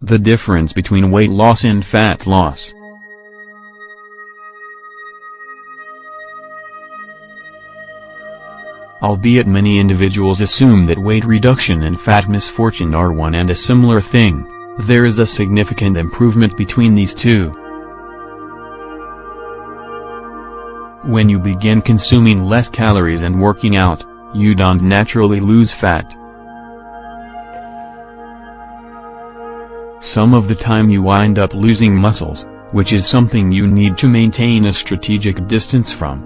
The difference between weight loss and fat loss. Albeit many individuals assume that weight reduction and fat misfortune are one and a similar thing, there is a significant improvement between these two. When you begin consuming less calories and working out, you don't naturally lose fat. Some of the time you wind up losing muscles, which is something you need to maintain a strategic distance from.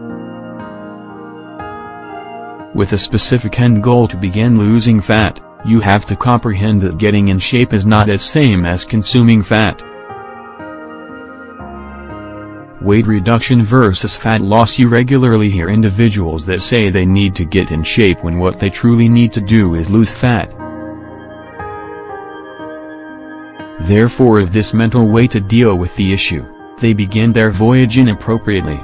With a specific end goal to begin losing fat, you have to comprehend that getting in shape is not the same as consuming fat. Weight reduction versus fat loss. You regularly hear individuals that say they need to get in shape when what they truly need to do is lose fat. Therefore, with this mental way to deal with the issue, they begin their voyage inappropriately.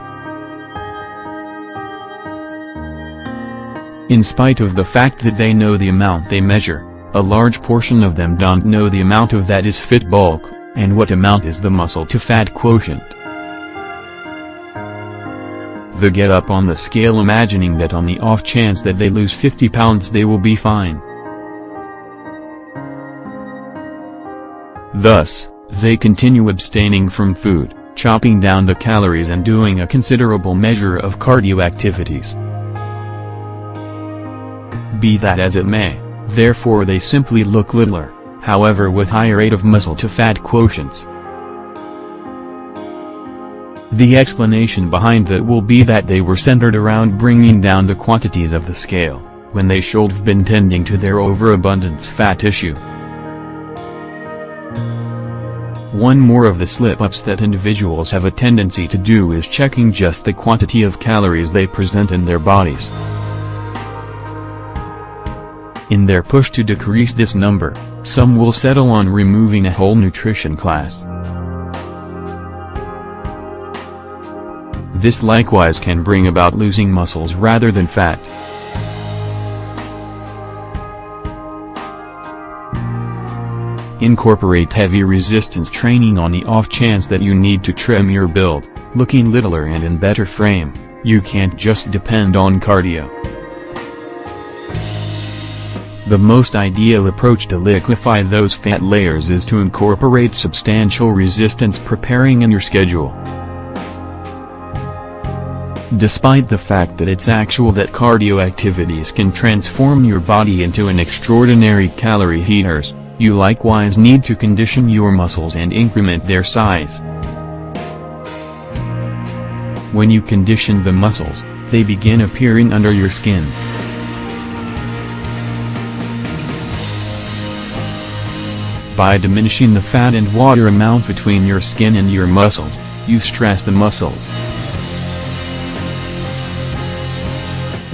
In spite of the fact that they know the amount they measure, a large portion of them don't know the amount of that is fit bulk, and what amount is the muscle-to-fat quotient. They get up on the scale imagining that on the off chance that they lose 50 pounds they will be fine. Thus, they continue abstaining from food, chopping down the calories and doing a considerable measure of cardio activities. Be that as it may, therefore they simply look littler, however with higher rate of muscle-to-fat quotients. The explanation behind that will be that they were centered around bringing down the quantities of the scale, when they should have been tending to their overabundance fat issue. One more of the slip-ups that individuals have a tendency to do is checking just the quantity of calories they present in their bodies. In their push to decrease this number, some will settle on removing a whole nutrition class. This likewise can bring about losing muscles rather than fat. Incorporate heavy resistance training on the off chance that you need to trim your build, looking littler and in better frame. You can't just depend on cardio. The most ideal approach to liquefy those fat layers is to incorporate substantial resistance preparing in your schedule. Despite the fact that it's actual that cardio activities can transform your body into an extraordinary calorie heaters, you likewise need to condition your muscles and increment their size. When you condition the muscles, they begin appearing under your skin. By diminishing the fat and water amount between your skin and your muscles, you stress the muscles.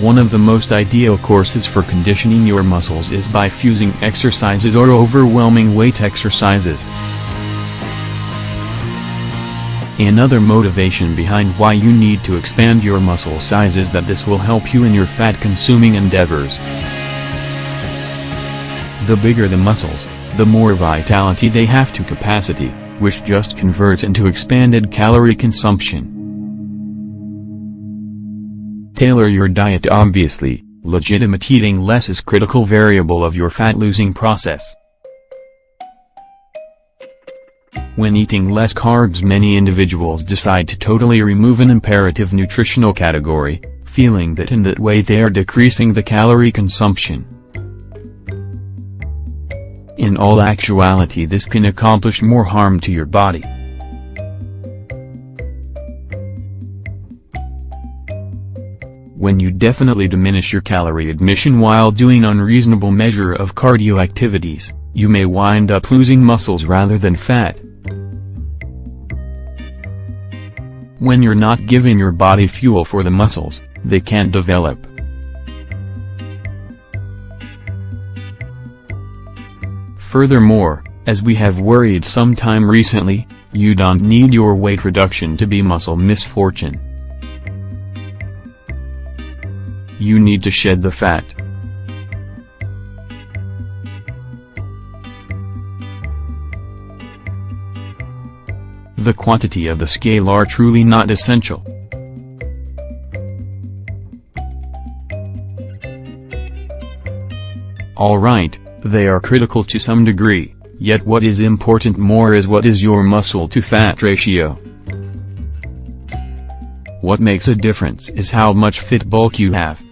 One of the most ideal courses for conditioning your muscles is by fusing exercises or overwhelming weight exercises. Another motivation behind why you need to expand your muscle size is that this will help you in your fat-consuming endeavors. The bigger the muscles, the more vitality they have to capacity, which just converts into expanded calorie consumption. Tailor your diet. Obviously, legitimate eating less is critical variable of your fat-losing process. When eating less carbs, many individuals decide to totally remove an imperative nutritional category, feeling that in that way they are decreasing the calorie consumption. In all actuality, this can accomplish more harm to your body. When you definitely diminish your calorie admission while doing unreasonable measure of cardio activities, you may wind up losing muscles rather than fat. When you're not giving your body fuel for the muscles, they can't develop. Furthermore, as we have worried sometime recently, you don't need your weight reduction to be muscle misfortune. You need to shed the fat. the quantity of the scale are truly not essential. Alright, they are critical to some degree, yet what is important more is what is your muscle-to-fat ratio. What makes a difference is how much fit bulk you have.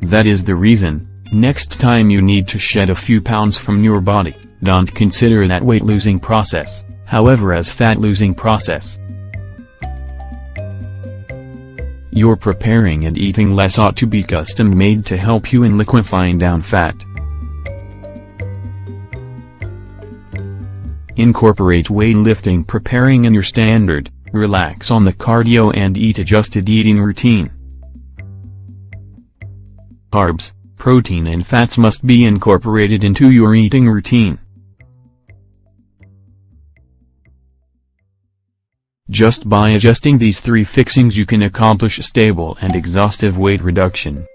That is the reason, next time you need to shed a few pounds from your body, don't consider that weight-losing process, however, as fat-losing process. Your preparing and eating less ought to be custom-made to help you in liquefying down fat. Incorporate weightlifting preparing in your standard, relax on the cardio and eat adjusted eating routine. Carbs, protein and fats must be incorporated into your eating routine. Just by adjusting these three fixings you can accomplish stable and exhaustive weight reduction.